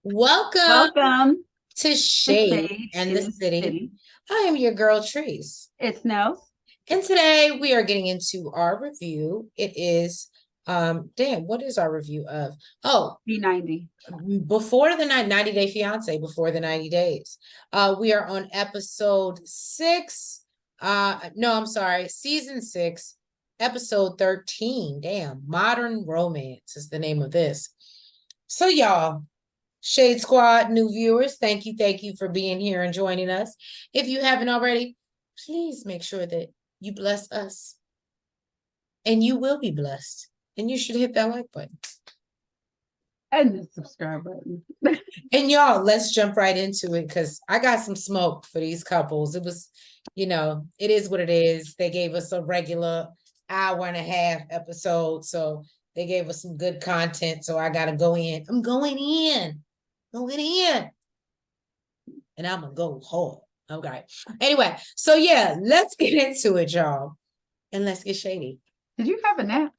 Welcome Welcome to to Shade Shade and the in the City. City. I am your girl, Trees. It's Nels. And today we are getting into our review. It is, what is our review of? Oh, B90. before the 90 Day Fiancé, before the 90 days. We are on episode 6. No, I'm sorry, season 6, episode 13. Damn, Modern Romance is the name of this. So, y'all, Shade Squad, new viewers, thank you for being here and joining us. If you haven't already, please make sure that you bless us. And you will be blessed. And you should hit that like button. And the subscribe button. And y'all, let's jump right into it because I got some smoke for these couples. It was, it is what it is. They gave us a regular hour and a half episode. So they gave us some good content. So I got to go in. I'm going in. And I'm gonna go hard. Okay. Anyway, so yeah, let's get into it, y'all. And let's get shady. Did you have a nap?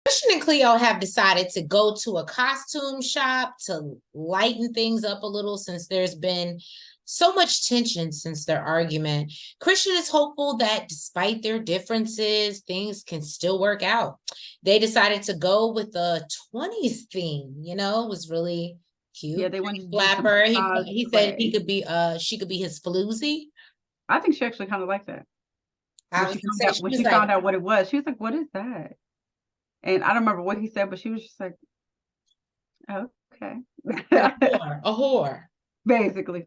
Christian and Cleo have decided to go to a costume shop to lighten things up a little since there's been so much tension since their argument. Christian is hopeful that despite their differences, things can still work out. They decided to go with the 20s theme, it was really cute. Yeah, they wanted to flapper. do He said she could be his floozy. I think she actually kind of liked that. When she Like, found out what it was, she was like, "What is that?" And I don't remember what he said, but she was just like, "Okay." a whore. Basically.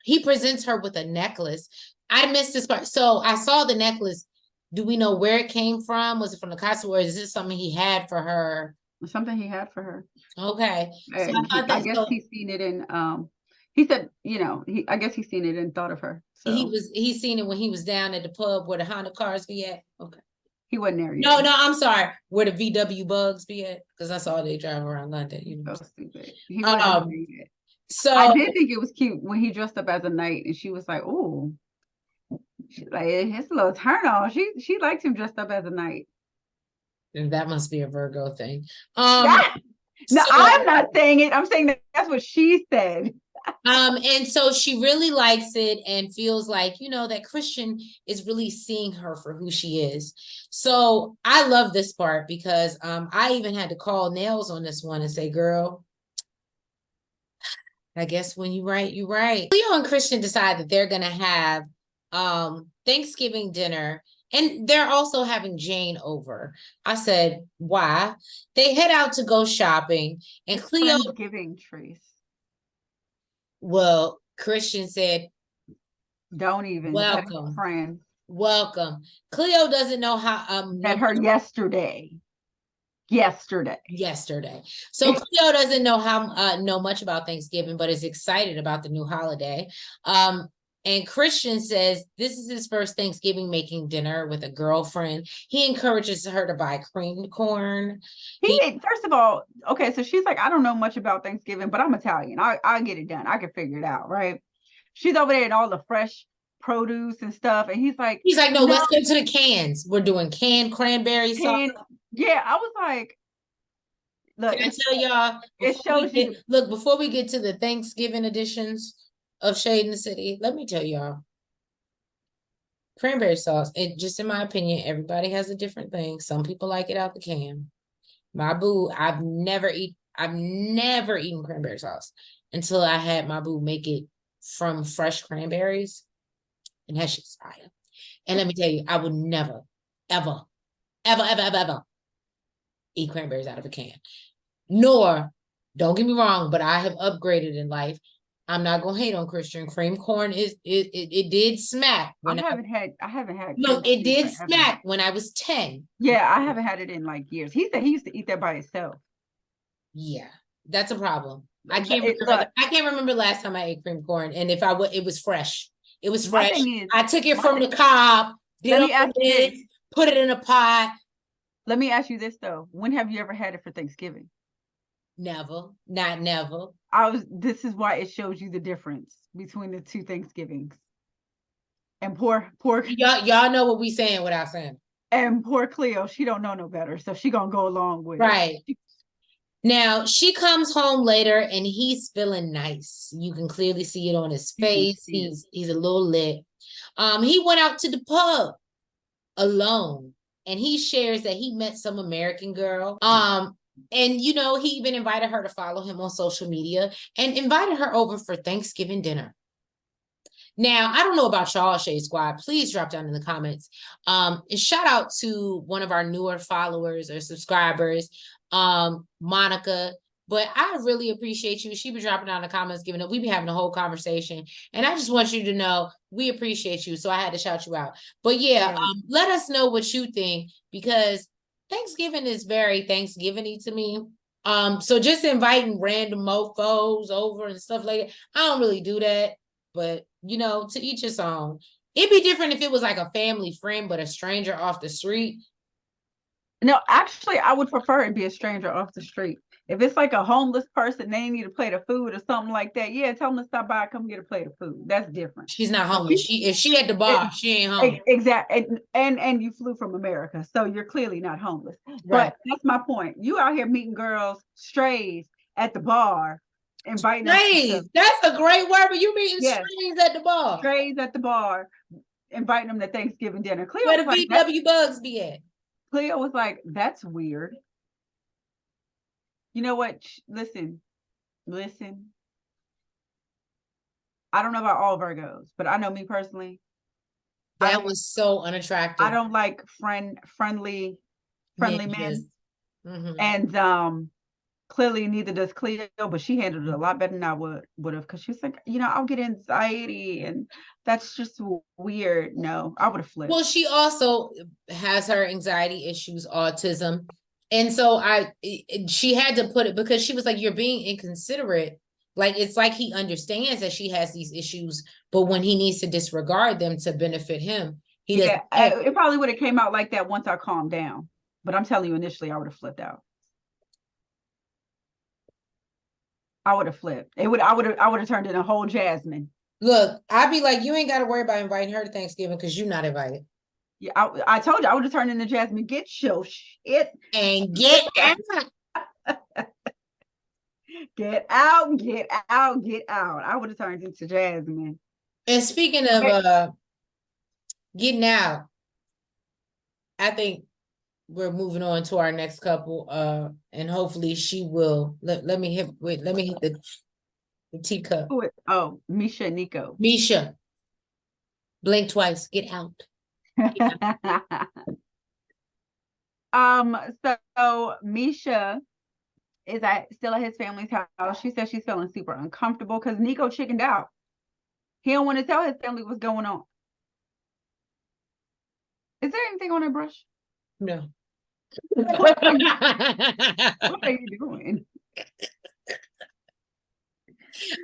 He presents her with a necklace. I missed this part. So I saw the necklace. Do we know where it came from? Was it from the costume, or is this something he had for her? Something he had for her. Okay. So I guess he's seen it in he said, I guess he's seen it and thought of her. So he's seen it when he was down at the pub where the Honda cars be at. Okay. He wasn't there yet. No, I'm sorry. Where the VW bugs be at? Because I saw they drive around London. So stupid. He wasn't there yet. So I did think it was cute when he dressed up as a knight, and she was like, "Oh, like it's a little turn on." She liked him dressed up as a knight. And that must be a Virgo thing. No, I'm not saying it. I'm saying that's what she said. And so she really likes it and feels like, that Christian is really seeing her for who she is. So I love this part because I even had to call Nails on this one and say, girl, I guess when you right, you right. Cleo and Christian decide that they're gonna have Thanksgiving dinner, and they're also having Jane over. I said, why? They head out to go shopping, and it's Cleo giving Trace. Well, Christian said, don't even welcome. Friends. Welcome. Cleo doesn't know how met her yesterday. So Cleo doesn't know much about Thanksgiving, but is excited about the new holiday. And Christian says this is his first Thanksgiving making dinner with a girlfriend. He encourages her to buy creamed corn. First of all, okay, so she's like, I don't know much about Thanksgiving, but I'm Italian. I'll get it done. I can figure it out, right? She's over there and all the fresh produce and stuff, and he's like, no, let's go to the cans. We're doing canned cranberry sauce. Yeah, I was like, look, can I tell y'all? It shows you. Look, before we get to the Thanksgiving editions of Shade in the City, let me tell y'all, cranberry sauce, it just in my opinion, everybody has a different thing. Some people like it out the can. My boo, I've never eaten cranberry sauce until I had my boo make it from fresh cranberries, and that shit's fire. And let me tell you, I would never, ever eat cranberries out of a can. Nor, don't get me wrong, but I have upgraded in life. I'm not gonna hate on Christian. Cream corn it did smack. I haven't had. No, it did smack when I was 10. Yeah, I haven't had it in like years. He said he used to eat that by himself. Yeah, that's a problem. I can't remember. I can't remember last time I ate cream corn, and if I would, it was fresh. It was My fresh. thing is, I took it from the cob, let me ask you this. put it in a pot. Let me ask you this though. When have you ever had it for Thanksgiving? Never. Not never. This is why it shows you the difference between the two Thanksgivings. And poor y'all know what we saying without saying. And poor Cleo, she don't know no better, so she gonna go along with right. it. Now she comes home later and he's feeling nice. You can clearly see it on his face. He's a little lit. He went out to the pub alone and he shares that he met some American girl. And you know, he even invited her to follow him on social media and invited her over for Thanksgiving dinner. Now, I don't know about y'all, Shade Squad. Please drop down in the comments. And shout out to one of our newer followers or subscribers, Monica. But I really appreciate you. She be dropping down in the comments, giving up. We be having a whole conversation. And I just want you to know we appreciate you. So I had to shout you out. But yeah, let us know what you think, because Thanksgiving is very Thanksgiving-y to me. So just inviting random mofos over and stuff like that, I don't really do that. But, you know, to each his own. It'd be different if it was like a family friend, but a stranger off the street. No, actually, I would prefer it be a stranger off the street. If it's like a homeless person, they need a plate of food or something like that. Yeah, tell them to stop by, come get a plate of food. That's different. She's not homeless. If she at the bar, she ain't home. Exactly. And you flew from America, so you're clearly not homeless. Right. But that's my point. You out here meeting girls, strays at the bar. Strays. That's a great word, but you meeting strays at the bar. Strays at the bar, inviting them to Thanksgiving dinner. Cleo where the VW bugs be at? Cleo was like, that's weird. You know what? Listen. I don't know about all Virgos, but I know me personally. That was so unattractive. I don't like friendly men. Mm-hmm. And clearly neither does Cleo, but she handled it a lot better than I would have, because she was like, you know, I'll get anxiety and that's just weird. No, I would have flipped. Well, she also has her anxiety issues, autism. And so she had to put it, because she was like, you're being inconsiderate. Like, it's like he understands that she has these issues, but when he needs to disregard them to benefit him, he doesn't. It probably would have came out like that once I calmed down. But I'm telling you, initially, I would have flipped out. I would have flipped. I would have turned in a whole Jasmine. Look, I'd be like, you ain't got to worry about inviting her to Thanksgiving because you're not invited. Yeah, I told you I would have turned into Jasmine. Get your shit and get out. Get out, get out, get out. I would have turned into Jasmine. And speaking of getting out, I think we're moving on to our next couple. And hopefully she will let me hit the teacup. Oh, Meisha Nikola. Meisha. Blink twice. Get out. So Meisha is still at his family's house. She says she's feeling super uncomfortable because Nico chickened out. He don't want to tell his family what's going on. Is there anything on that brush? No. What are you doing?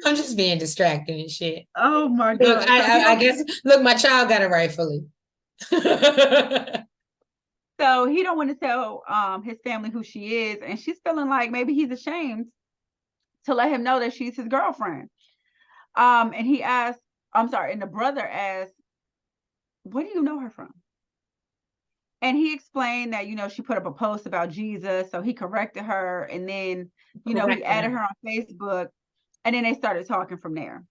I'm just being distracted and shit. Oh my God. Look, I guess, look, my child got it rightfully. So he don't want to tell his family who she is, and she's feeling like maybe he's ashamed to let him know that she's his girlfriend. And he asked, and the brother asked, where do you know her from? And he explained that, you know, she put up a post about Jesus, so he corrected her, and then, you know, he added her on Facebook, and then they started talking from there.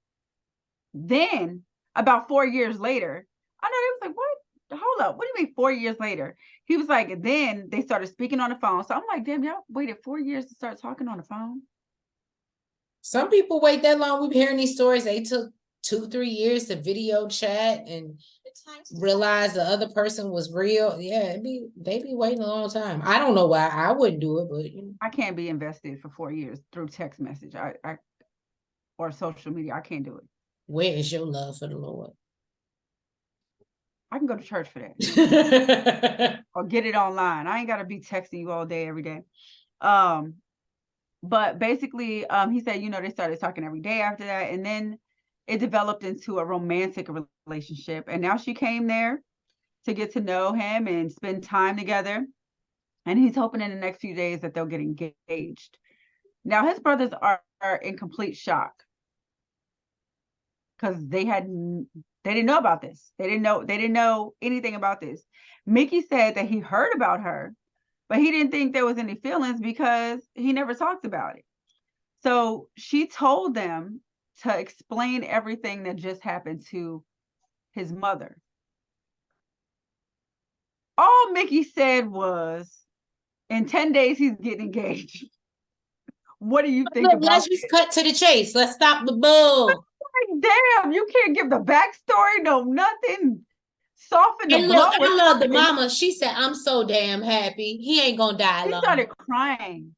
Then, about 4 years later, I know they was like, what? Hold up, what do you mean 4 years later? He was like, then they started speaking on the phone. So I'm like, damn, y'all waited 4 years to start talking on the phone? Some people wait that long. We've hearing these stories. They took 2-3 years to video chat and realize the other person was real. Yeah, they be waiting a long time. I don't know why I wouldn't do it, but you know. I can't be invested for 4 years through text message. I or social media. I can't do it. Where is your love for the Lord? I can go to church for that. Or get it online. I ain't gotta be texting you all day, every day. But basically, he said, they started talking every day after that. And then it developed into a romantic relationship. And now she came there to get to know him and spend time together. And he's hoping in the next few days that they'll get engaged. Now, his brothers are in complete shock because they didn't know about this. They didn't know anything about this. Mickey said that he heard about her, but he didn't think there was any feelings because he never talked about it. So she told them to explain everything that just happened to his mother. All Mickey said was, in 10 days, he's getting engaged. What do you think about let's just cut to the chase. Let's stop the bull. Damn, you can't give the backstory, no nothing. Soften the And blow. look, I love the mama. She said, I'm so damn happy. He ain't gonna die alone. She started crying.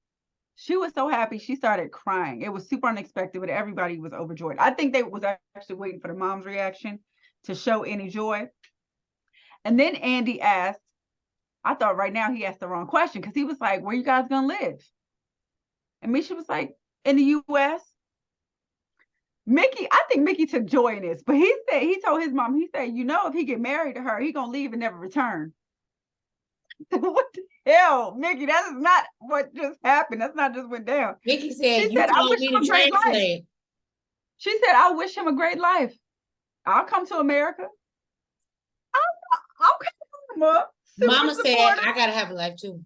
She was so happy. She started crying. It was super unexpected, but everybody was overjoyed. I think they was actually waiting for the mom's reaction to show any joy. And then Andy asked, I thought right now he asked the wrong question because he was like, where you guys gonna live? And Meisha was like, in the U.S. I think Mickey took joy in this, but he told his mom, he said, if he get married to her, he gonna leave and never return. What the hell, Mickey? That is not what just happened. That's not just went down. Mickey said, I wish him a great life. She said, I wish him a great life. I'll come to America. I'll come up. Mama said, I gotta have a life too.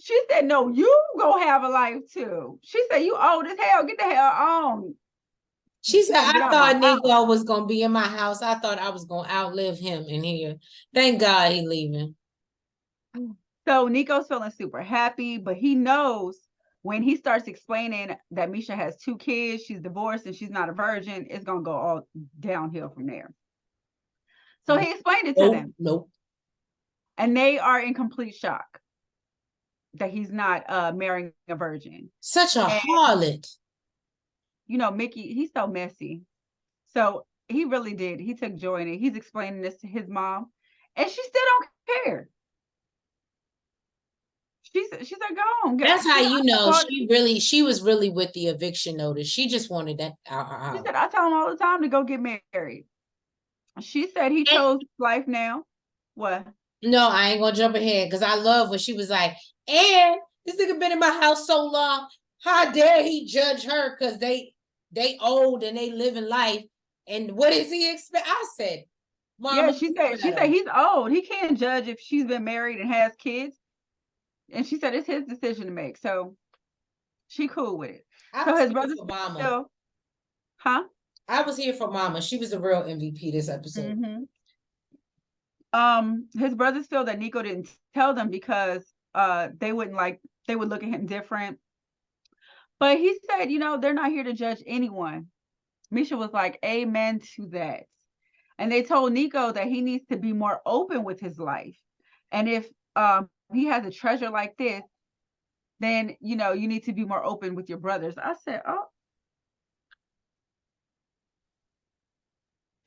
She said, no, you go have a life too. She said, you old as hell. Get the hell on. She said, I thought Nickola was going to be in my house. I thought I was going to outlive him in here. Thank God he leaving. So Nico's feeling super happy, but he knows when he starts explaining that Meisha has 2 kids, she's divorced, and she's not a virgin, it's going to go all downhill from there. So he explained it to them. Nope. And they are in complete shock that he's not marrying a virgin. Such a harlot. Mickey, he's so messy. So he really did. He took joy in it. He's explaining this to his mom, and she still don't care. She's like, go on. That's how she was really with the eviction notice. She just wanted that out. She said, I tell him all the time to go get married. She said he chose life now. What? No, I ain't gonna jump ahead because I love when she was like, and this nigga been in my house so long. How dare he judge her because they old and they living life. And what does he expect? I said, Mama, she said he's old. He can't judge if she's been married and has kids. And she said it's his decision to make. So she cool with it. So his brother's still, huh? I was here for Mama. She was the real MVP this episode. His brothers feel that Nico didn't tell them because they would look at him different. But he said, they're not here to judge anyone. Meisha was like, amen to that. And they told Nico that he needs to be more open with his life. And if he has a treasure like this, then, you need to be more open with your brothers. I said, oh.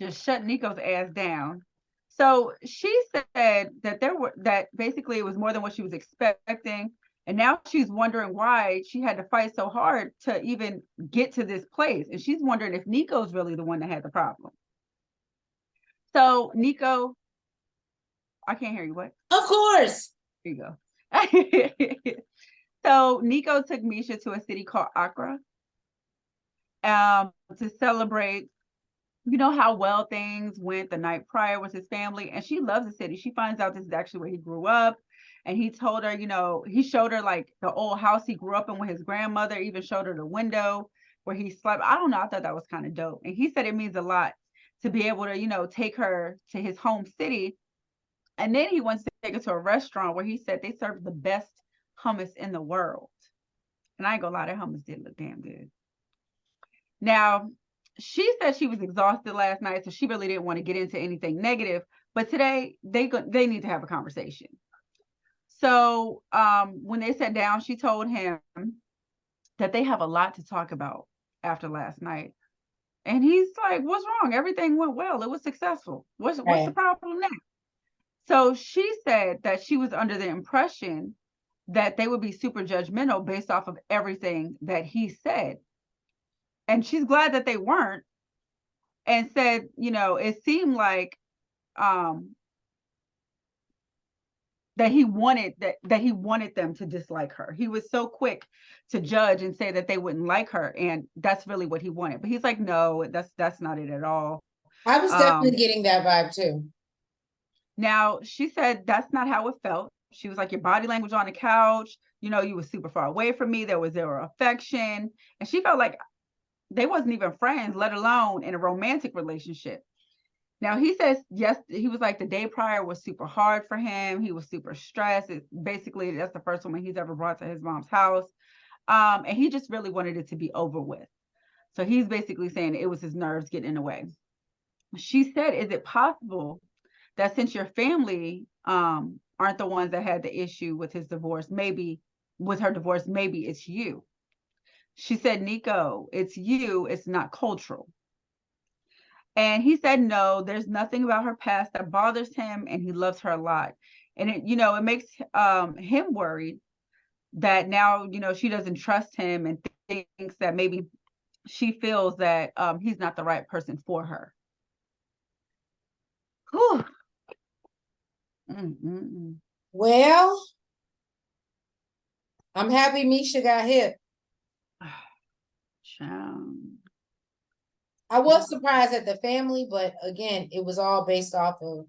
Just shut Nico's ass down. So she said that basically it was more than what she was expecting. And now she's wondering why she had to fight so hard to even get to this place. And she's wondering if Nico's really the one that had the problem. So Nico, I can't hear you. What? Of course. Here you go. So Nico took Meisha to a city called Accra to celebrate, how well things went the night prior with his family. And she loves the city. She finds out this is actually where he grew up. And he told her, he showed her like the old house he grew up in with his grandmother, even showed her the window where he slept. I don't know. I thought that was kind of dope. And he said it means a lot to be able to, take her to his home city. And then he wants to take her to a restaurant where he said they serve the best hummus in the world. And I ain't gonna lie, that hummus did look damn good. Now, she said she was exhausted last night, so she really didn't want to get into anything negative. But today, they need to have a conversation. So when they sat down, she told him that they have a lot to talk about after last night. And he's like, what's wrong? Everything went well. It was successful. What's the problem now? So she said that she was under the impression that they would be super judgmental based off of everything that he said. And she's glad that they weren't, and said, it seemed like that he wanted them to dislike her. He was so quick to judge and say that they wouldn't like her, and that's really what he wanted. But he's like, no, that's not it at all. I was definitely getting that vibe too. Now, she said that's not how it felt. She was like, your body language on the couch, you were super far away from me. There was zero affection. And she felt like they wasn't even friends, let alone in a romantic relationship. Now, he says, yes, he was like, the day prior was super hard for him. He was super stressed. Basically, that's the first woman he's ever brought to his mom's house. And he just really wanted it to be over with. So he's basically saying it was his nerves getting in the way. She said, is it possible that since your family aren't the ones that had the issue with his divorce, maybe with her divorce, maybe it's you? She said, Nico, it's you, it's not cultural. And he said, no, there's nothing about her past that bothers him, and he loves her a lot. And it makes him worried that now, she doesn't trust him and thinks that maybe she feels that he's not the right person for her. Whew. Well, I'm happy Meisha got hit. I was surprised at the family, but again, it was all based off of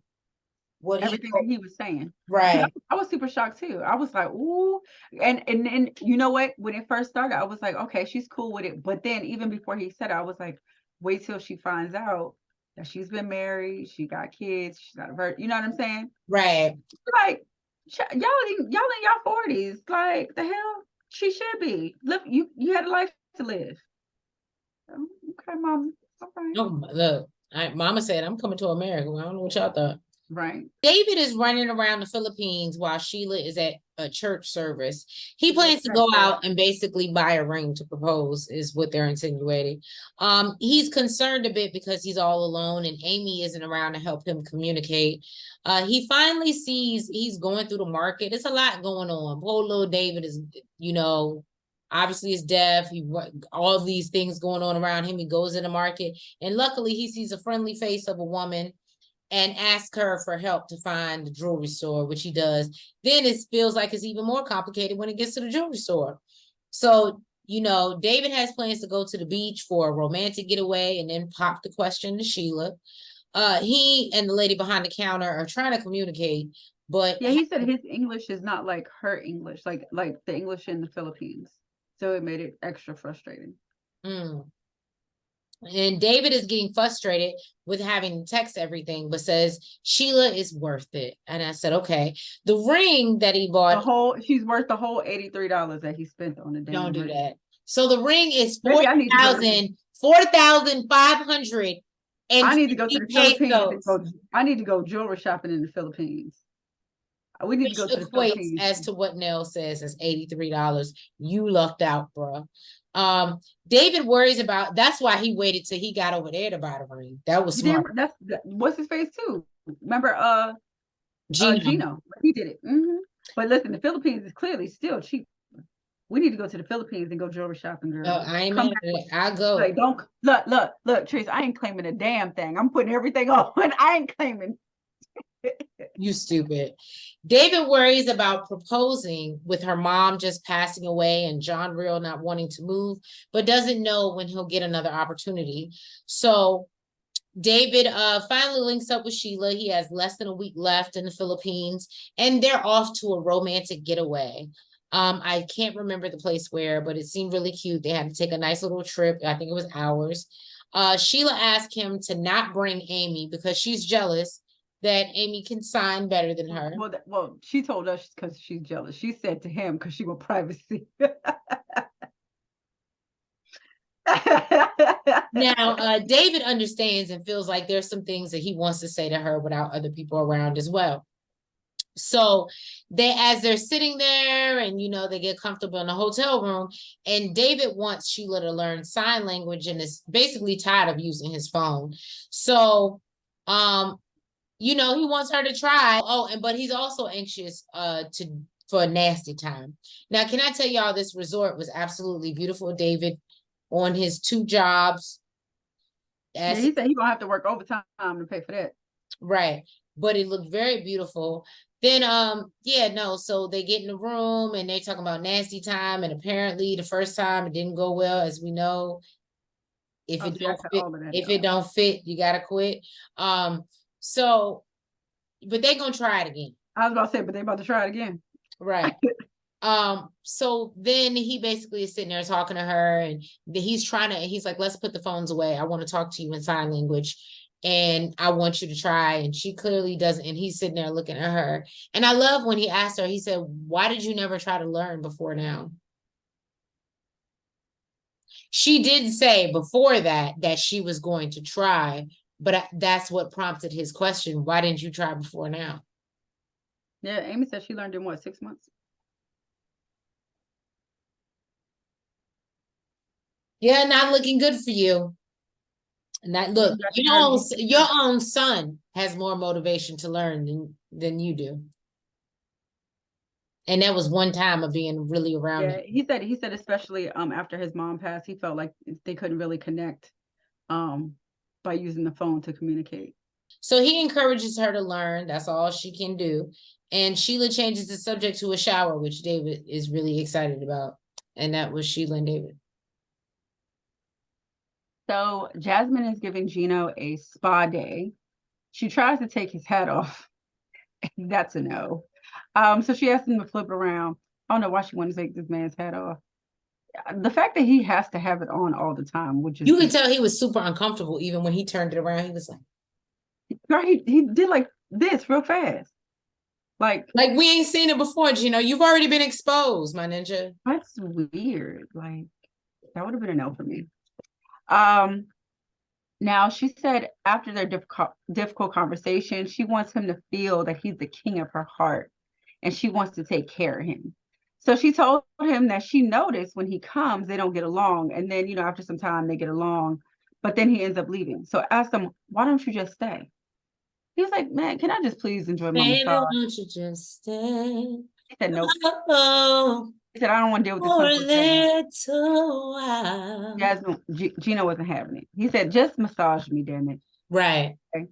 what everything that he was saying. Right. I was super shocked too. I was like, ooh. And then, you know what? When it first started, I was like, okay, she's cool with it. But then even before he said it, I was like, wait till she finds out that she's been married, she got kids, she's got a birth. You know what I'm saying? Right. Like, y'all in y'all 40s. Like, the hell? She should be. Look, you had a life to live. Okay, mom. Okay. No, look, Mama said I'm coming to America. I don't know what y'all thought. Right. David is running around the Philippines while Sheila is at a church service. He plans to go out and basically buy a ring to propose, is what they're insinuating. He's concerned a bit because he's all alone and Amy isn't around to help him communicate. He finally sees he's going through the market. It's a lot going on. Poor little David is, obviously is deaf. All these things going on around him. He goes in the market, and luckily he sees a friendly face of a woman and ask her for help to find the jewelry store, which he does. Then it feels like it's even more complicated when it gets to the jewelry store. So, David has plans to go to the beach for a romantic getaway and then pop the question to Sheila. He and the lady behind the counter are trying to communicate, but yeah, he said his English is not like her English, like the English in the Philippines. So it made it extra frustrating. And David is getting frustrated with having to text everything, but says Sheila is worth it. And I said, okay. The ring that he bought, she's worth the whole $83 that he spent on the damn don't do ring. that. So the ring is $4,500. And I need to go to the Philippines. I need to go jewelry shopping in the Philippines. We need to go to the Philippines. As to what Nell says is $83. You lucked out, bro. David worries about, that's why he waited till he got over there to buy the ring. That was smart. What's his face too? Remember Gino. He did it. But listen, the Philippines is clearly still cheap. We need to go to the Philippines and go jewelry shopping, girl. I ain't mad at it. I'll go. Like, don't look, Trace, I ain't claiming a damn thing. I'm putting everything on. I ain't claiming. You stupid. David worries about proposing with her mom just passing away and John Real not wanting to move, but doesn't know when he'll get another opportunity. So David finally links up with Sheila. He has less than a week left in the Philippines, and they're off to a romantic getaway. I can't remember the place where, but it seemed really cute. They had to take a nice little trip. I think it was hours. Sheila asked him to not bring Amy because she's jealous that Amy can sign better than her. Well, she told us because she's jealous. She said to him because she want privacy. Now, David understands and feels like there's some things that he wants to say to her without other people around as well. So as they're sitting there and, they get comfortable in the hotel room, and David wants Sheila to learn sign language and is basically tired of using his phone. So, he wants her to try. But he's also anxious to for a nasty time. Now, can I tell y'all, this resort was absolutely beautiful. David, on his 2 jobs. Yeah, he said he's gonna have to work overtime to pay for that. Right. But it looked very beautiful. Then yeah, no, so they get in the room and they talking about nasty time, and apparently the first time it didn't go well, as we know. If it don't fit, you gotta quit. So but they gonna try it again. I was about to say, but they about to try it again. Right. So then he basically is sitting there talking to her, and he's like, let's put the phones away. I want to talk to you in sign language, and I want you to try. And she clearly doesn't. And he's sitting there looking at her. And I love when he asked her, he said, why did you never try to learn before now? She did say before that she was going to try, but that's what prompted his question. Why didn't you try before now? Yeah, Amy said she learned in what, 6 months? Yeah, not looking good for you. And that look, your own son has more motivation to learn than you do. And that was one time of being really around him. He said especially after his mom passed, he felt like they couldn't really connect by using the phone to communicate. So he encourages her to learn. That's all she can do. And Sheila changes the subject to a shower, which David is really excited about. And that was Sheila and David. So Jasmine is giving Gino a spa day. She tries to take his hat off. That's a no. So she asked him to flip it around. I don't know why she wanted to take this man's hat off. The fact that he has to have it on all the time, which is, you can tell he was super uncomfortable. Even when he turned it around, he was like, right, he did like this real fast. Like we ain't seen it before, Gino. You've already been exposed, my ninja. That's weird. Like, that would have been a no for me. Now she said after their difficult conversation, she wants him to feel that he's the king of her heart, and she wants to take care of him. So she told him that she noticed when he comes, they don't get along. And then, after some time they get along, but then he ends up leaving. So asked him, why don't you just stay? He was like, man, can I just please enjoy my massage? Why don't you just stay? He said, nope. He said, I don't want to deal with this for Jasmine, Gino wasn't having it. He said, just massage me, damn it. Right. Okay.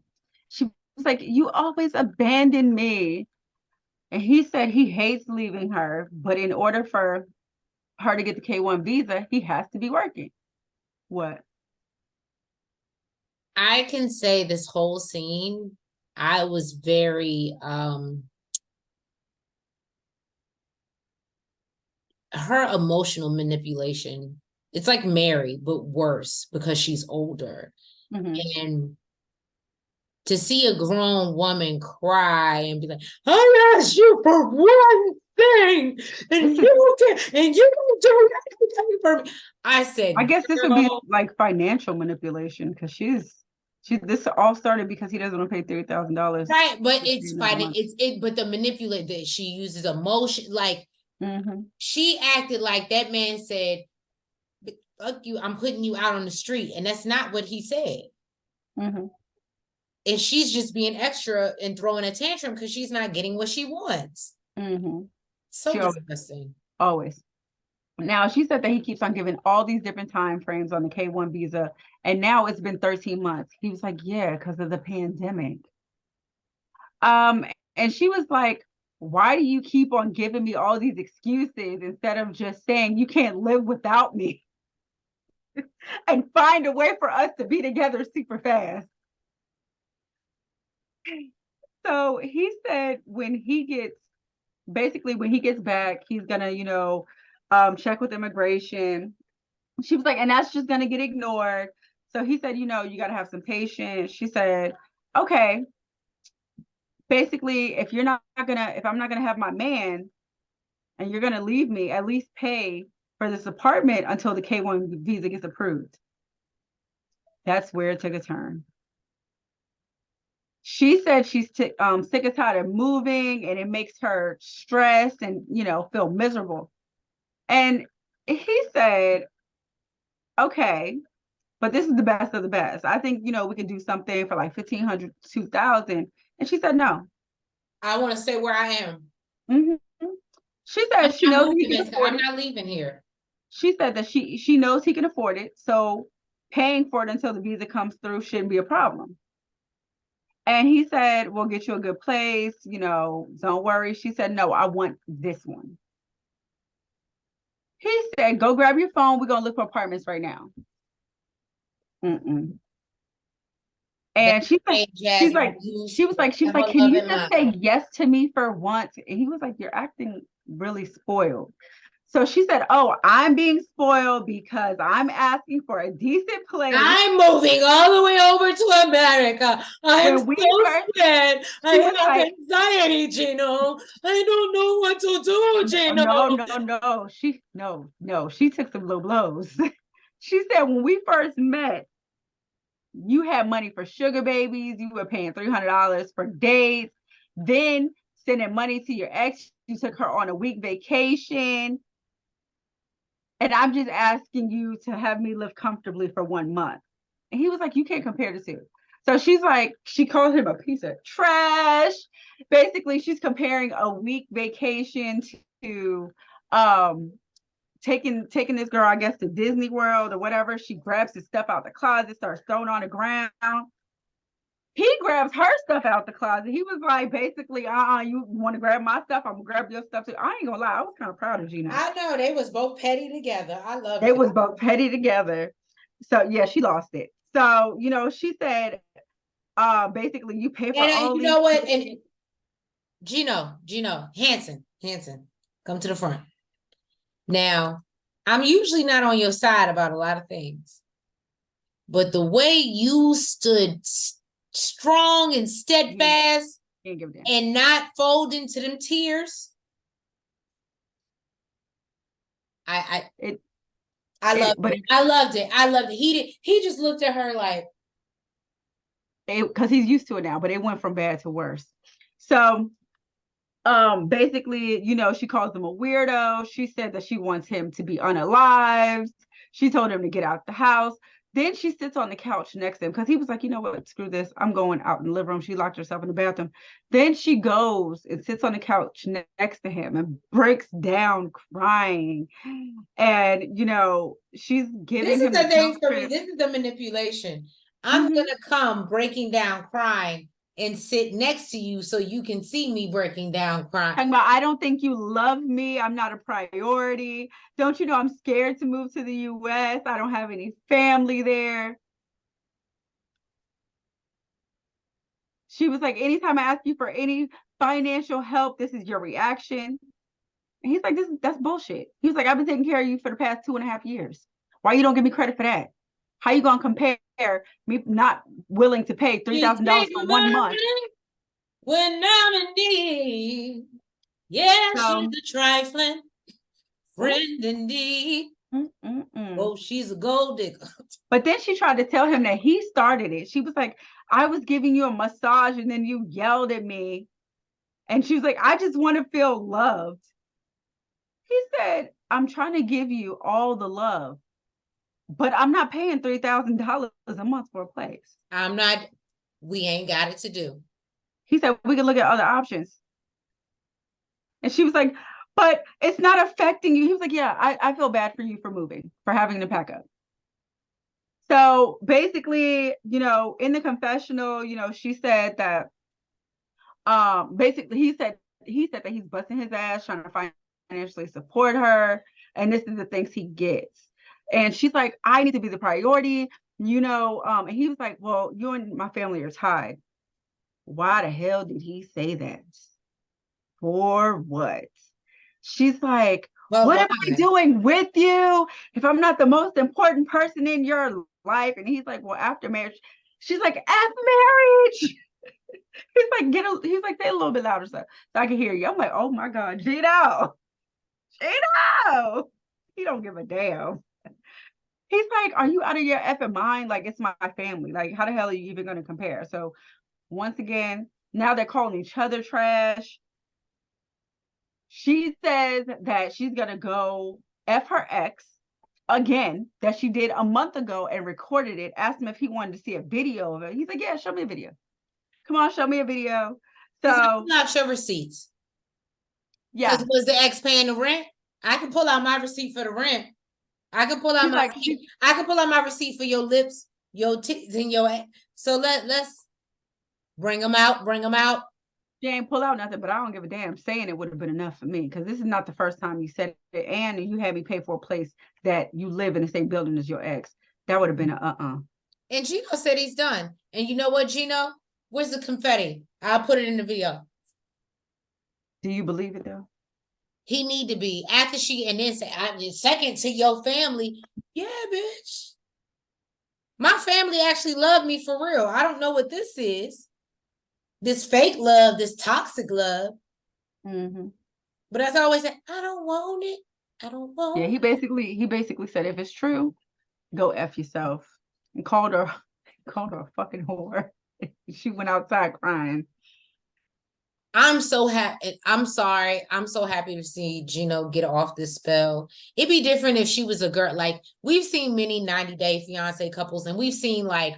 She was like, you always abandon me. And he said he hates leaving her, but in order for her to get the K-1 visa, he has to be working. What? I can say this whole scene, I was very her emotional manipulation. It's like Mary, but worse because she's older. Mm-hmm. And to see a grown woman cry and be like, I asked you for one thing and you don't do anything for me. I said, I guess this would be like financial manipulation, because this all started because he doesn't want to pay $30,000. Right, but it's fighting. But the manipulate that she uses emotion, like she acted like that man said, fuck you, I'm putting you out on the street. And that's not what he said. And she's just being extra and throwing a tantrum because she's not getting what she wants. So disgusting. Always. Now, she said that he keeps on giving all these different time frames on the K-1 visa, and now it's been 13 months. He was like, yeah, because of the pandemic. And she was like, why do you keep on giving me all these excuses instead of just saying you can't live without me and find a way for us to be together super fast? So he said when he gets back, he's gonna, check with immigration. She was like, and that's just gonna get ignored. So he said, you gotta have some patience. She said, okay. Basically, if I'm not gonna have my man and you're gonna leave me, at least pay for this apartment until the K-1 visa gets approved. That's where it took a turn. She said she's sick and tired of moving, and it makes her stressed and, feel miserable. And he said, okay, but this is the best of the best. I think, we can do something for like $1,500, $2,000. And she said, no. I want to stay where I am. She said she knows he can afford I'm it. not leaving here. She said that she knows he can afford it, so paying for it until the visa comes through shouldn't be a problem. And he said, we'll get you a good place, don't worry. She said, no, I want this one. He said, go grab your phone. We're going to look for apartments right now. Mm-mm. And she was like, can you just say yes to me for once? And he was like, you're acting really spoiled. So she said, oh, I'm being spoiled because I'm asking for a decent place. I'm moving all the way over to America. I'm so scared. I have anxiety, Gino. I don't know what to do, Gino. No. She took some low blows. She said, when we first met, you had money for sugar babies. You were paying $300 for dates. Then sending money to your ex. You took her on a week vacation. And I'm just asking you to have me live comfortably for 1 month. And he was like, you can't compare the two. So she's like, she called him a piece of trash. Basically, she's comparing a week vacation to taking this girl, I guess, to Disney World or whatever. She grabs his stuff out the closet, starts throwing on the ground. He grabs her stuff out the closet. He was like, basically, you want to grab my stuff? I'm gonna grab your stuff too. I ain't gonna lie, I was kind of proud of Gino. I know, they was both petty together. I love it. They was both petty together. So yeah, she lost it. So, she said, basically you pay for all you these. know what? And Gino, Hanson, come to the front. Now, I'm usually not on your side about a lot of things, but the way you stood strong and steadfast and not fold into them tears, I loved it. He just looked at her like, because he's used to it now, but it went from bad to worse. So basically, she calls him a weirdo. She said that she wants him to be unalived. She told him to get out the house. Then she sits on the couch next to him because he was like, you know what, screw this. I'm going out in the living room. She locked herself in the bathroom. Then she goes and sits on the couch next to him and breaks down crying. And, she's giving him the thing for me. This is the manipulation. I'm going to come breaking down crying and sit next to you so you can see me breaking down crying. I don't think you love me. I'm not a priority. Don't you know I'm scared to move to the US? I don't have any family there. She was like, anytime I ask you for any financial help, this is your reaction. And he's like, that's bullshit. He was like, I've been taking care of you for the past 2.5 years. Why you don't give me credit for that? How you gonna compare me not willing to pay $3,000 for 1 month? When I'm in need. Yeah, she's a trifling friend indeed. Oh, she's a gold digger. But then she tried to tell him that he started it. She was like, I was giving you a massage and then you yelled at me. And she was like, I just want to feel loved. He said, I'm trying to give you all the love, but I'm not paying $3,000 a month for a place. We ain't got it to do. He said, we can look at other options. And she was like, but it's not affecting you. He was like, yeah, I feel bad for you for moving, for having to pack up. So basically, in the confessional, she said that, basically he said that he's busting his ass trying to financially support her. And this is the things he gets. And she's like, I need to be the priority, and he was like, well, you and my family are tied. Why the hell did he say that? For what? She's like, what am I doing with you if I'm not the most important person in your life? And he's like, well, after marriage. She's like, F marriage. He's like, say a little bit louder so I can hear you. I'm like, oh my God, Gino. He don't give a damn. He's like, are you out of your effing mind? Like, it's my family. Like, how the hell are you even going to compare? So once again, now they're calling each other trash. She says that she's going to go F her ex again, that she did a month ago and recorded it, asked him if he wanted to see a video of it. He's like, yeah, show me a video. Come on, show me a video. So not show receipts. Yeah. was the ex paying the rent? I can pull out my receipt for the rent. I can pull out She's my like, receipt. I can pull out my receipt for your lips, your tits, and your ass. So let's bring them out. Bring them out. she ain't pull out nothing, but I don't give a damn. Saying it would have been enough for me, because this is not the first time you said it, and you had me pay for a place that you live in the same building as your ex. That would have been a And Gino said he's done. And you know what, Gino? Where's the confetti? I'll put it in the video. Do you believe it though? He need to be after she and then say, I'm just second to your family. Yeah, bitch. My family actually loved me for real. I don't know what this is. This fake love, this toxic love. Mm-hmm. But as I always say, I don't want it. I don't want Yeah, it. he basically said, if it's true, go F yourself. And called her a fucking whore. She went outside crying. I'm so happy. I'm sorry. I'm so happy to see Gino get off this spell. It'd be different if she was a girl. Like, we've seen many 90-day fiance couples, and we've seen like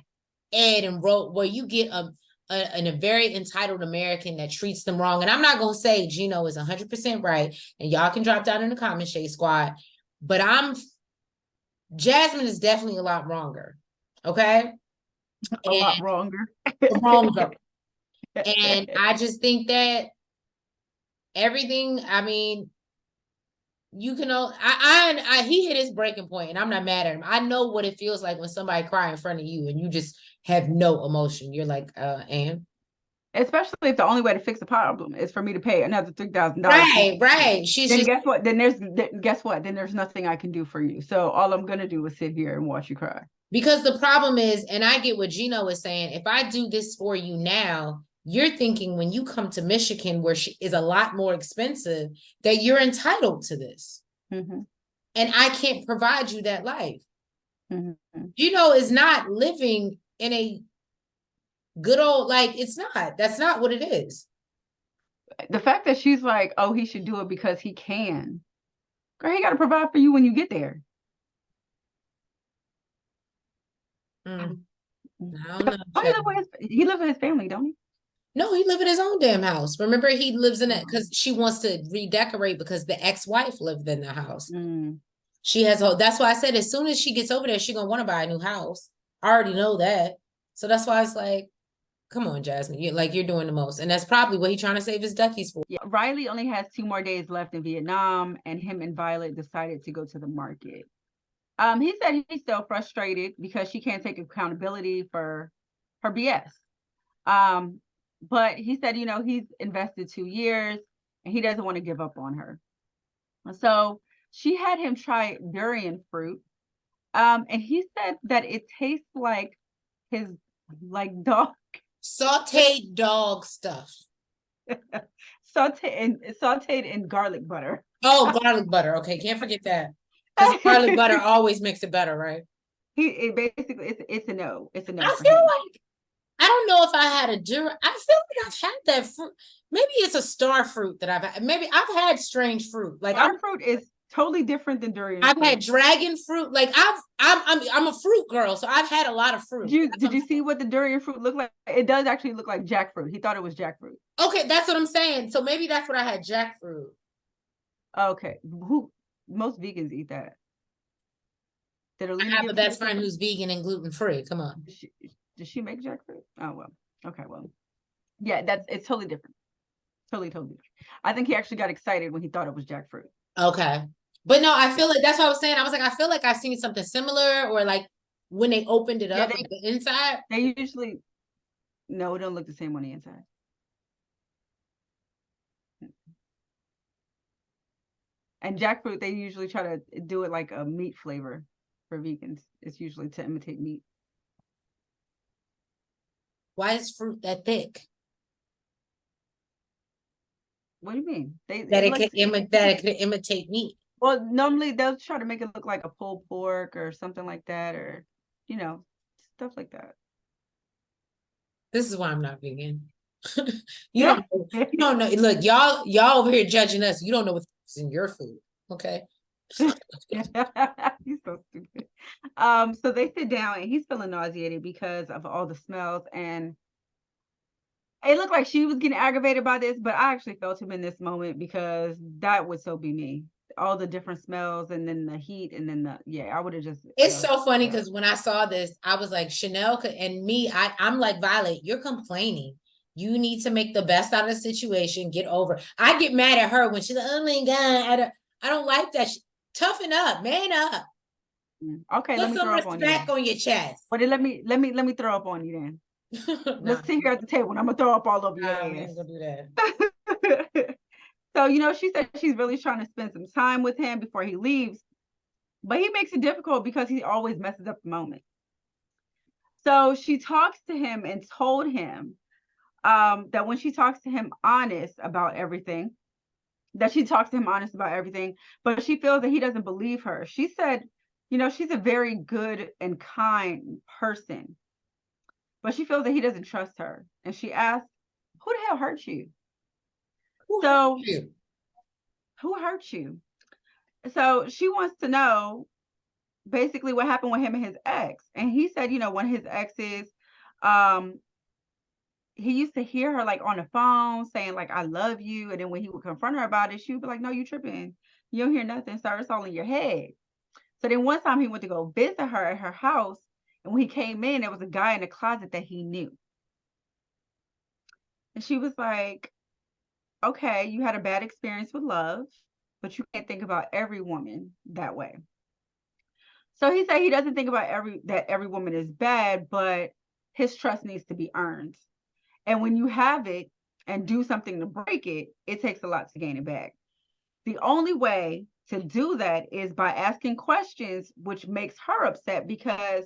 Ed and Ro, where you get a very entitled American that treats them wrong. And I'm not gonna say Gino is 100% right, and y'all can drop down in the comment shade squad. But Jasmine is definitely a lot wronger. Okay, A lot wronger. wronger. And I just think that everything, I mean, you can know he hit his breaking point, and I'm not mad at him. I know what it feels like when somebody cry in front of you and you just have no emotion. You're like, and especially if the only way to fix a problem is for me to pay another $3,000. right. She's then just guess what? Guess what? Then there's nothing I can do for you. So all I'm gonna do is sit here and watch you cry. because the problem is, and I get what Gino is saying, if I do this for you now, you're thinking when you come to Michigan, where she is a lot more expensive, that you're entitled to this. Mm-hmm. And I can't provide you that life. Mm-hmm. Gino is not living in a good old, like, it's not. That's not what it is. The fact that she's like, oh, he should do it because he can. Girl, he got to provide for you when you get there. I don't know. Oh, he lives with his family, don't he? No, he live in his own damn house. Remember, he lives in it because she wants to redecorate because the ex-wife lived in the house. She has that's why I said as soon as she gets over there, she's gonna want to buy a new house. I already know that. So that's why it's like, come on, Jasmine. You're doing the most. And that's probably what he's trying to save his duckies for. Yeah, Riley only has 2 more days left in Vietnam, and him and Violet decided to go to the market. He said he's still frustrated because she can't take accountability for her BS. But he said, he's invested 2 years and he doesn't want to give up on her. So she had him try durian fruit. And he said that it tastes like his dog Sauteed dog stuff. sauteed in garlic butter. Oh, garlic butter. Okay, can't forget that. Because garlic butter always makes it better, right? It's a no. It's a no. I feel like I don't know if I had a durian. I feel like I've had that fruit. Maybe it's a star fruit that I've had. Maybe I've had strange fruit. Like star fruit is totally different than durian. I've had dragon fruit. Like I'm a fruit girl, so I've had a lot of fruit. Did you see what the durian fruit looked like? It does actually look like jackfruit. He thought it was jackfruit. Okay, that's what I'm saying. So maybe that's what I had, jackfruit. Okay, most vegans eat that. I have a best friend who's vegan and gluten free. Come on. Does she make jackfruit? Oh well. Okay, well. Yeah, it's totally different. Totally different. I think he actually got excited when he thought it was jackfruit. Okay. But no, I feel like that's what I was saying. I was like, I feel like I've seen something similar, or like when they opened it up, like the inside. They usually it don't look the same on the inside. And jackfruit, they usually try to do it like a meat flavor for vegans. It's usually to imitate meat. Why is fruit that thick? What do you mean? That it could imitate meat. Well, normally they'll try to make it look like a pulled pork or something like that, or stuff like that. This is why I'm not vegan. You don't know. Look, y'all over here judging us. You don't know what's in your food. Okay. He's so stupid. So they sit down and he's feeling nauseated because of all the smells, and it looked like she was getting aggravated by this, but I actually felt him in this moment because that would so be me. All the different smells and then the heat and then I would have just. It's so funny because when I saw this, I was like, Chanel and me, I'm like, Violet, you're complaining. You need to make the best out of the situation. Get over. I get mad at her when she's like, oh my God, I don't like that. Toughen up, man up. Okay, Put let me some throw up on you. respect on your chest. But let me throw up on you then. Let's sit here at the table and I'm gonna throw up all over your ass. I'm gonna do that. So, she said she's really trying to spend some time with him before he leaves, but he makes it difficult because he always messes up the moment. So she talks to him and told him that when she talks to him honest about everything, but she feels that he doesn't believe her. She said, she's a very good and kind person, but she feels that he doesn't trust her. And she asked, who the hell hurt you? Who hurt you? So she wants to know basically what happened with him and his ex. And he said, one of his exes, he used to hear her like on the phone saying like, I love you. And then when he would confront her about it, she would be like, no, you tripping. You don't hear nothing, sir. It's all in your head. So then one time he went to go visit her at her house. And when he came in, there was a guy in the closet that he knew. And she was like, okay, you had a bad experience with love, but you can't think about every woman that way. So he said he doesn't think about every woman is bad, but his trust needs to be earned. And when you have it and do something to break it, it takes a lot to gain it back. The only way to do that is by asking questions, which makes her upset because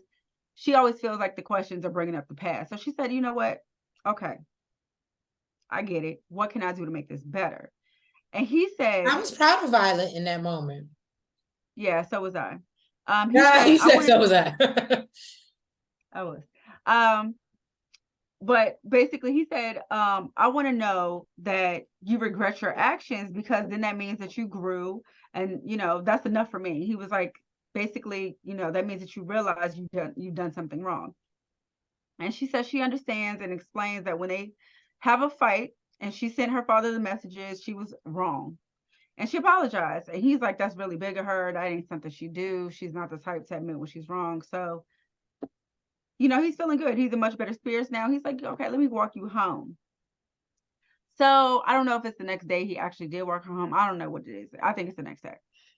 she always feels like the questions are bringing up the past. So she said, you know what? Okay, I get it. What can I do to make this better? And he said, I was proud of Violet in that moment. Yeah, so was I. He said so was I. I was. But basically he said, I want to know that you regret your actions because then that means that you grew and, that's enough for me. He was like, basically, that means that you realize you've done something wrong. And she says she understands and explains that when they have a fight and she sent her father the messages, she was wrong. And she apologized. And he's like, that's really big of her. That ain't something she do. She's not the type to admit when she's wrong. So, he's feeling good. He's in much better spirits now. He's like, okay, let me walk you home. So I don't know if it's the next day he actually did walk her home. I don't know what it is. I think it's the next day.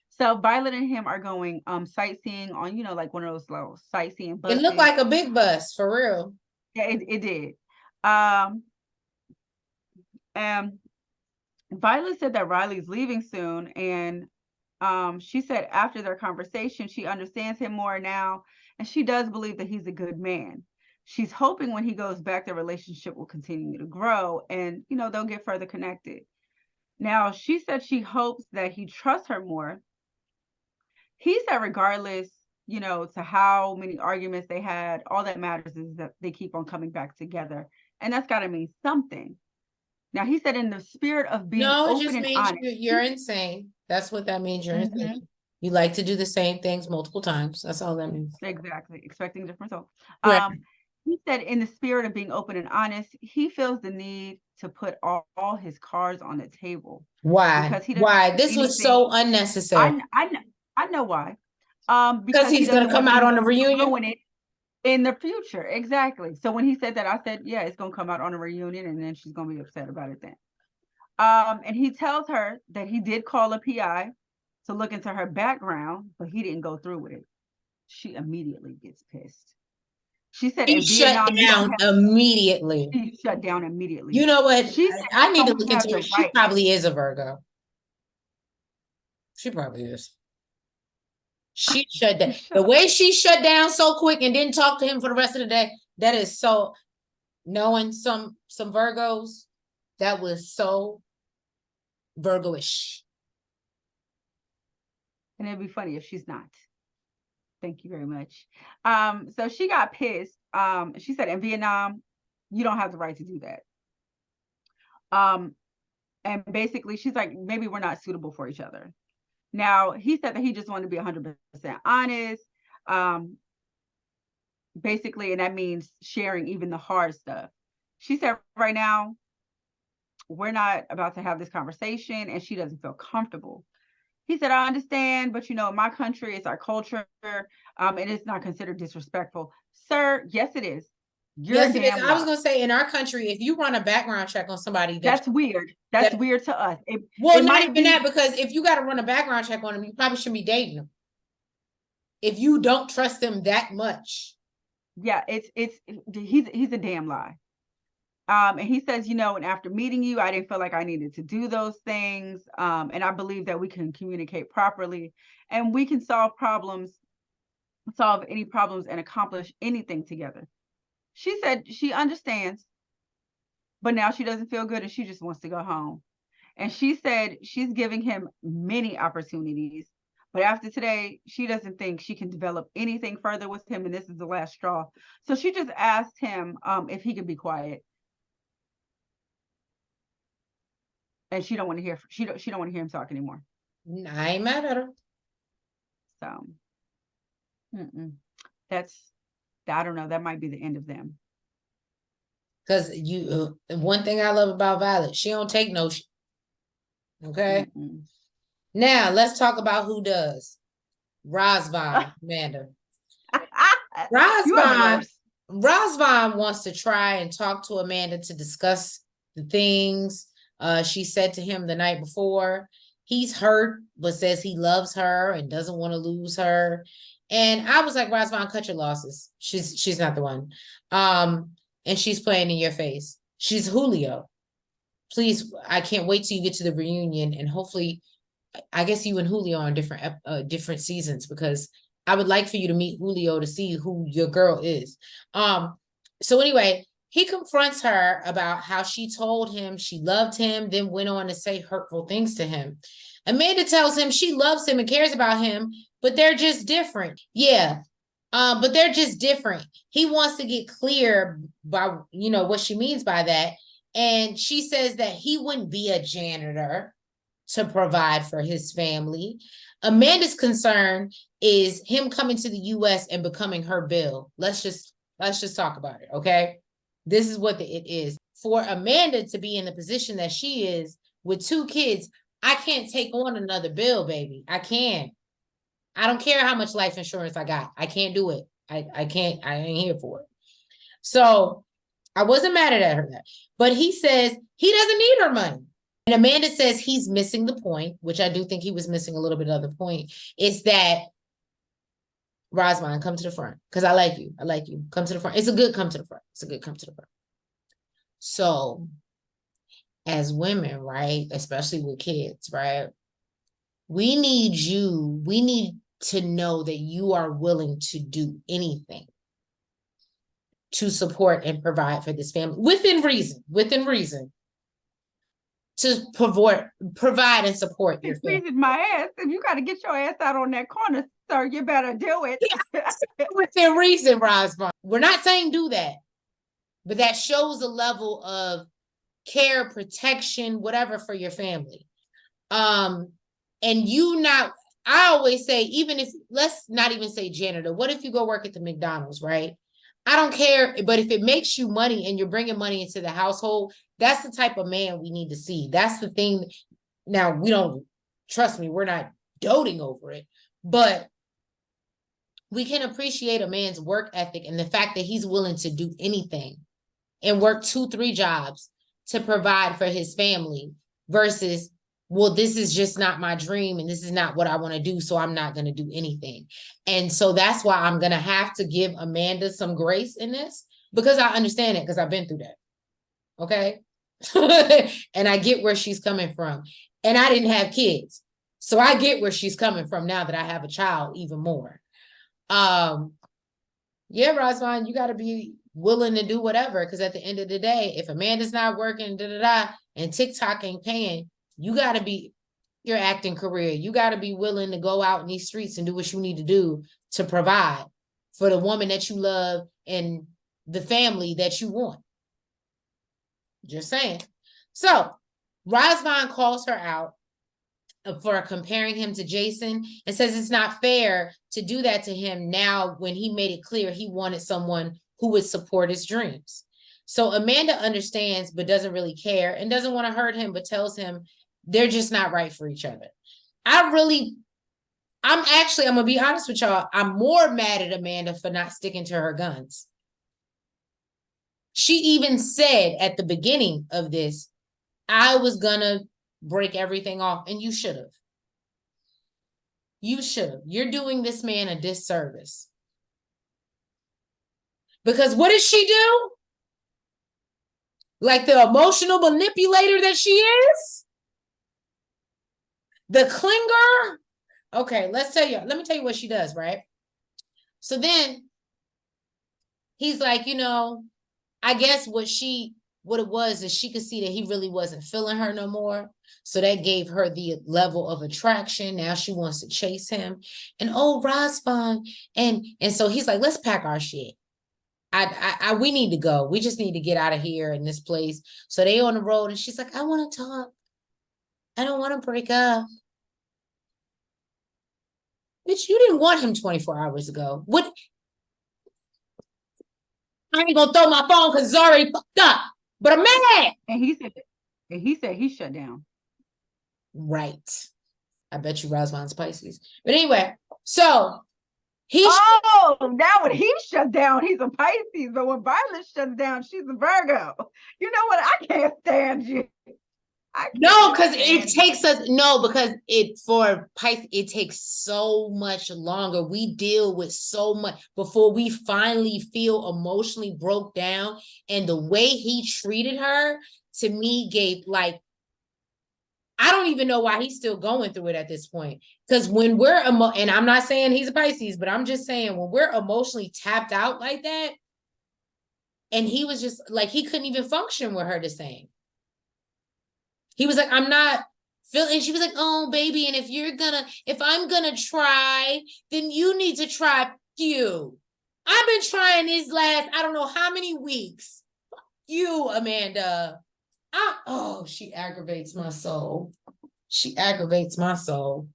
So Violet and him are going sightseeing on, like one of those little sightseeing buses. It looked like a big bus, for real. Yeah, it did. And Violet said that Riley's leaving soon. And she said after their conversation, she understands him more now. And she does believe that he's a good man. She's hoping when he goes back, their relationship will continue to grow and, they'll get further connected. Now, she said she hopes that he trusts her more. He said regardless, to how many arguments they had, all that matters is that they keep on coming back together. And that's got to mean something. Now, he said in the spirit of being open and honest. You're insane. That's what that means. You're insane. You like to do the same things multiple times. That's all that means. Exactly. Expecting different results. Right. He said in the spirit of being open and honest, he feels the need to put all his cards on the table. Why? Because why? This was so unnecessary. I know why. Because he's going to come out on the reunion. Ruin it in the future. Exactly. So when he said that, I said, yeah, it's going to come out on a reunion and then she's going to be upset about it then. And he tells her that he did call a PI to look into her background, but he didn't go through with it. She immediately gets pissed. She said she shut down immediately. She shut down immediately. You know what? I need to look into it. She probably is a Virgo. She probably is. She shut down. The way she shut down so quick and didn't talk to him for the rest of the day, that is so, knowing some Virgos, that was so Virgo-ish. And it'd be funny if she's not. Thank you very much. So she got pissed. She said in Vietnam, you don't have the right to do that. And basically she's like, maybe we're not suitable for each other. Now, he said that he just wanted to be 100% honest. Basically, and that means sharing even the hard stuff. She said right now, we're not about to have this conversation, and she doesn't feel comfortable. He said, I understand, but you know, in my country, it's our culture, and it's not considered disrespectful. Sir, yes, it is. You're a Yes, it is. damn I was lie. gonna say in our country, if you run a background check on somebody That's weird. That's that weird to us. well, It not might even be, that, because if you got to run a background check on them, you probably shouldn't be dating them. If you don't trust them that much. yeah, he's a damn lie. And he says, you know, and after meeting you, I didn't feel like I needed to do those things. And I believe that we can communicate properly, and we can solve any problems, and accomplish anything together. She said she understands, but now she doesn't feel good and she just wants to go home. And she said she's giving him many opportunities, but after today, she doesn't think she can develop anything further with him, and this is the last straw. So she just asked him if he could be quiet, and she don't want to hear him talk anymore. I ain't mad at her. So that's, I don't know. That might be the end of them. Because one thing I love about Violet, she don't take no shit. Okay. Now let's talk about who does. Razvan, Amanda. You are the worst. Razvan wants to try and talk to Amanda to discuss the things she said to him the night before. He's hurt, but says he loves her and doesn't want to lose her. And I was like, Razvan, cut your losses. She's not the one. And she's playing in your face. She's Julio. Please, I can't wait till you get to the reunion, and hopefully, I guess you and Julio are on different seasons, because I would like for you to meet Julio to see who your girl is. So anyway, he confronts her about how she told him she loved him, then went on to say hurtful things to him. Amanda tells him she loves him and cares about him, but they're just different. Yeah. But they're just different. He wants to get clear by, what she means by that. And she says that he wouldn't be a janitor to provide for his family. Amanda's concern is him coming to the US and becoming her bill. Let's just talk about it, okay? This is what it is. For Amanda to be in the position that she is with 2 kids, I can't take on another bill, baby. I can't. I don't care how much life insurance I got. I can't do it. I can't. I ain't here for it. So I wasn't mad at her, but he says he doesn't need her money. And Amanda says he's missing the point, which I do think he was missing a little bit of the point, is that Razvan, come to the front, because I like you. I like you. Come to the front. It's a good come to the front. It's a good come to the front. So as women, right, especially with kids, right, we need to know that you are willing to do anything to support and provide for this family within reason to provide and support your family. My ass. If you got to get your ass out on that corner, sir, you better do it. Within reason, Razvan. We're not saying do that, but that shows a level of care, protection, whatever for your family. And I always say, even if, let's not even say janitor, what if you go work at the McDonald's, right? I don't care, but if it makes you money and you're bringing money into the household, that's the type of man we need to see. That's the thing. Now, trust me, we're not doting over it, but we can appreciate a man's work ethic and the fact that he's willing to do anything and work 2-3 jobs to provide for his family versus, well, this is just not my dream and this is not what I want to do, so I'm not going to do anything. And so that's why I'm going to have to give Amanda some grace in this, because I understand it, because I've been through that. Okay? And I get where she's coming from. And I didn't have kids. So I get where she's coming from now that I have a child even more. Yeah, Razvan, you got to be willing to do whatever, because at the end of the day, if Amanda's not working, and TikTok ain't paying, you got to be your acting career. You got to be willing to go out in these streets and do what you need to do to provide for the woman that you love and the family that you want. Just saying. So Razvan calls her out for comparing him to Jason and says it's not fair to do that to him now when he made it clear he wanted someone who would support his dreams. So Amanda understands, but doesn't really care and doesn't want to hurt him, but tells him they're just not right for each other. I'm going to be honest with y'all. I'm more mad at Amanda for not sticking to her guns. She even said at the beginning of this, I was going to break everything off, and you should have. You should have. You're doing this man a disservice. Because what does she do? Like the emotional manipulator that she is? The clinger? Okay, let me tell you what she does, right? So then he's like, I guess what it was is she could see that he really wasn't feeling her no more. So that gave her the level of attraction. Now she wants to chase him. And Razvan. And so he's like, let's pack our shit. We need to go. We just need to get out of here in this place. So they on the road and she's like, I want to talk. I don't want to break up. Bitch, you didn't want him 24 hours ago. What? I ain't gonna throw my phone because it's already fucked up. But I'm mad. And he said he shut down. Right. I bet you Razvan's Pisces. But anyway, so now when he shut down, he's a Pisces. But when Violet shuts down, she's a Virgo. You know what? I can't stand you. No, because for Pisces, it takes so much longer. We deal with so much before we finally feel emotionally broke down. And the way he treated her, to me, gave I don't even know why he's still going through it at this point. Because when we're and I'm not saying he's a Pisces, but I'm just saying when we're emotionally tapped out like that, and he was just like, he couldn't even function with her the same. He was like, I'm not feeling, and she was like, oh, baby, and if I'm gonna try, then you need to try you. I've been trying these last, I don't know how many weeks. You, Amanda. She aggravates my soul. She aggravates my soul.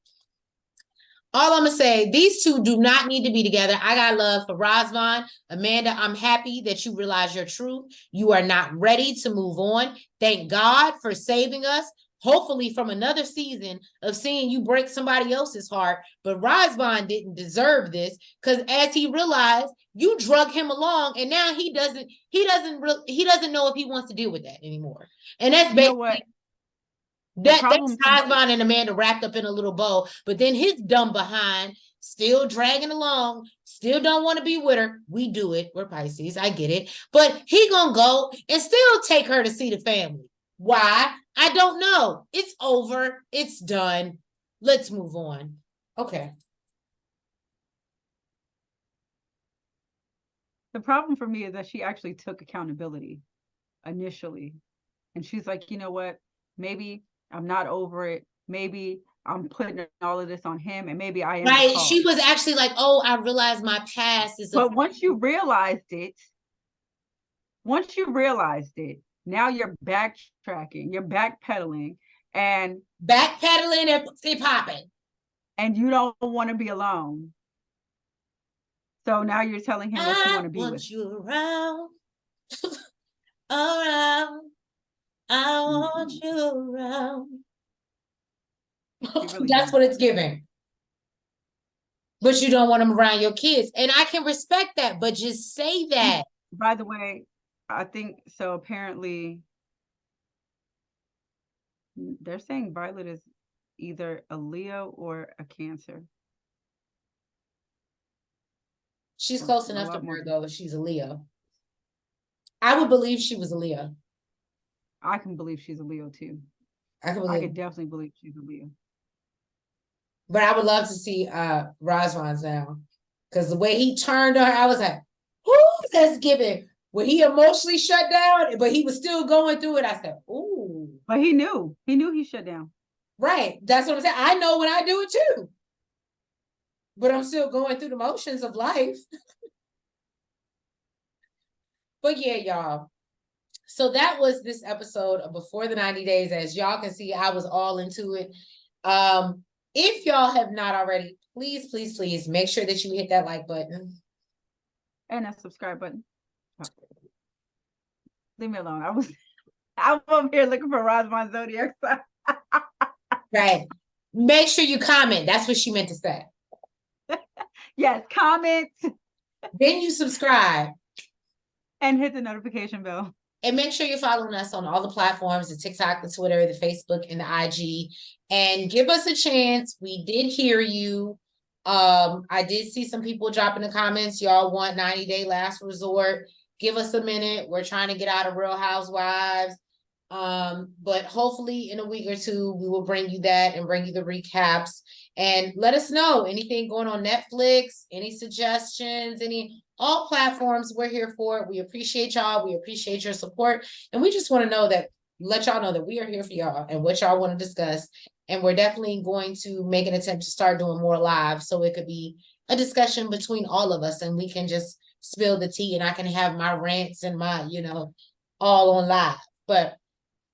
All I'm going to say, these two do not need to be together. I got love for Razvan. Amanda, I'm happy that you realize your truth. You are not ready to move on. Thank God for saving us, hopefully from another season of seeing you break somebody else's heart. But Razvan didn't deserve this because as he realized, you drug him along and now he doesn't know if he wants to deal with that anymore. And that's basically that's Razvan and Amanda wrapped up in a little bow, but then his dumb behind still dragging along, still don't want to be with her. We do it. We're Pisces. I get it. But he gonna go and still take her to see the family. Why? I don't know. It's over. It's done. Let's move on. Okay. The problem for me is that she actually took accountability initially. And she's like, you know what? Maybe I'm not over it. Maybe I'm putting all of this on him, and maybe I am. Right. She was actually like, oh, I realized my past is. But once you realized it, now you're backtracking, you're backpedaling, and popping. And you don't want to be alone. So now you're telling him what you want to be with. I want you around. Around. I want you around. Really That's what it's giving. But you don't want them around your kids. And I can respect that, but just say that. By the way, I think so. Apparently, they're saying Violet is either a Leo or a Cancer. She's close enough to Virgo, but she's a Leo. I would believe she was a Leo. I can believe she's a Leo too. I could definitely believe she's a Leo. But I would love to see Razvan's now. Because the way he turned on her, I was like, whoo, that's giving. When he emotionally shut down, but he was still going through it, I said, ooh. But he knew he shut down. Right. That's what I'm saying. I know when I do it too. But I'm still going through the motions of life. But yeah, y'all. So that was this episode of Before the 90 Days. As y'all can see, I was all into it. If y'all have not already, please make sure that you hit that like button. And that subscribe button. Leave me alone. I'm over here looking for Razvan zodiac sign. Right. Make sure you comment. That's what she meant to say. Yes, comment Then you subscribe. and hit the notification bell. And make sure you're following us on all the platforms, the TikTok, the Twitter, the Facebook, and the IG. And give us a chance. We did hear you. I did see some people drop in the comments. Y'all want 90-day last resort. Give us a minute. We're trying to get out of Real Housewives. But hopefully in a week or two, we will bring you that and bring you the recaps. And let us know anything going on Netflix, any suggestions, all platforms. We're here for it. We appreciate y'all. We appreciate your support. And we just want to know let y'all know that we are here for y'all and what y'all want to discuss. And we're definitely going to make an attempt to start doing more live so it could be a discussion between all of us and we can just spill the tea and I can have my rants and my, all on live. But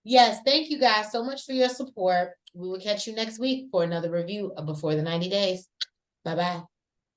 yes, thank you guys so much for your support. We will catch you next week for another review of Before the 90 Days. Bye-bye.